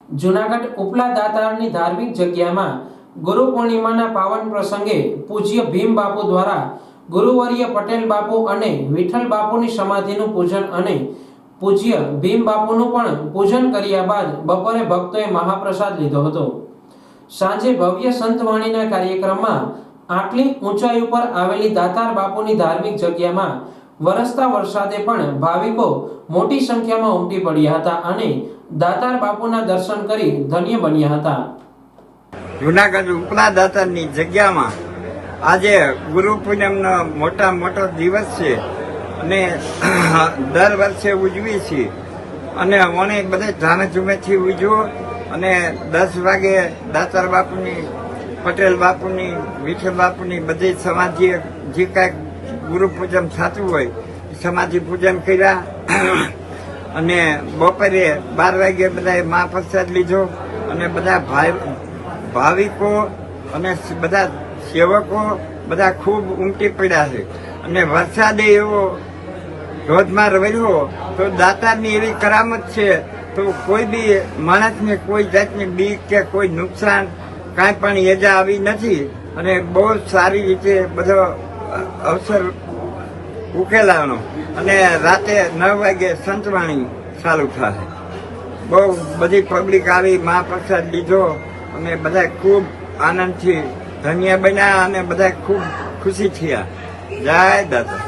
જૂનાગઢ ઉપલા દાતારની ધાર્મિક જગ્યામાં ગુરુ પૂર્ણિમાના પાવન પ્રસંગે પૂજ્ય ભીમ બાપુ દ્વારા ગુરુવર્ય પટેલ બાપુ અને વિઠ્ઠલ બાપુની સમાધિનું પૂજન અને પૂજ્ય ભીમ બાપુનું પણ પૂજન કર્યા બાદ બપોરે ભક્તોએ મહાપ્રસાદ લીધો હતો। સાંજે ભવ્ય સંતવાણીના કાર્યક્રમમાં આટલી ઊંચાઈ ઉપર આવેલી દાતાર બાપુની ધાર્મિક જગ્યામાં વરસતા વરસાદે પણ ભાવિકો મોટી સંખ્યામાં ઉમટી પડ્યા હતા અને દાતાર બાપુના દર્શન કરી ધન્ય બન્યા હતા। જૂનાગઢ ઉપલા દાતારની જગ્યામાં આજે ગુરુ પૂનમનો મોટો દિવસ છે અને દર વર્ષે ઉજવીએ છીએ અને મને બધે ધામેધૂમેથી ઉજવો અને 10 વાગે દાતાર બાપુની, પટેલ બાપુની, વિઠ્ઠલ બાપુની બધી સમાધિ જે કાંઈક ગુરુ પૂજન થતું હોય સમાધિ પૂજન કર્યા અને બપોરે 12 વાગે બધા મહાપ્રસાદ લીધો અને બધા ભાવિકો અને બધા સેવકો બધા ખૂબ ઉમટી પડ્યા છે અને વરસાદે એવો ધોધમાર રહ્યો તો દાતારની એવી કરામત છે તો કોઈ બી માણસને કોઈ જાતની બીક કે કોઈ નુકસાન કાંઈ પણ ઈજા આવી નથી અને બહુ સારી રીતે બધો અવસર ઉકેલાનો અને રાતે 9 વાગે સંતવાણી ચાલુ થશે। બહુ બધી પબ્લિક આવી મહાપ્રસાદ લીધો અને બધા ખૂબ આનંદથી ધન્ય બન્યા અને બધા ખૂબ ખુશી થયા। જય દાતા।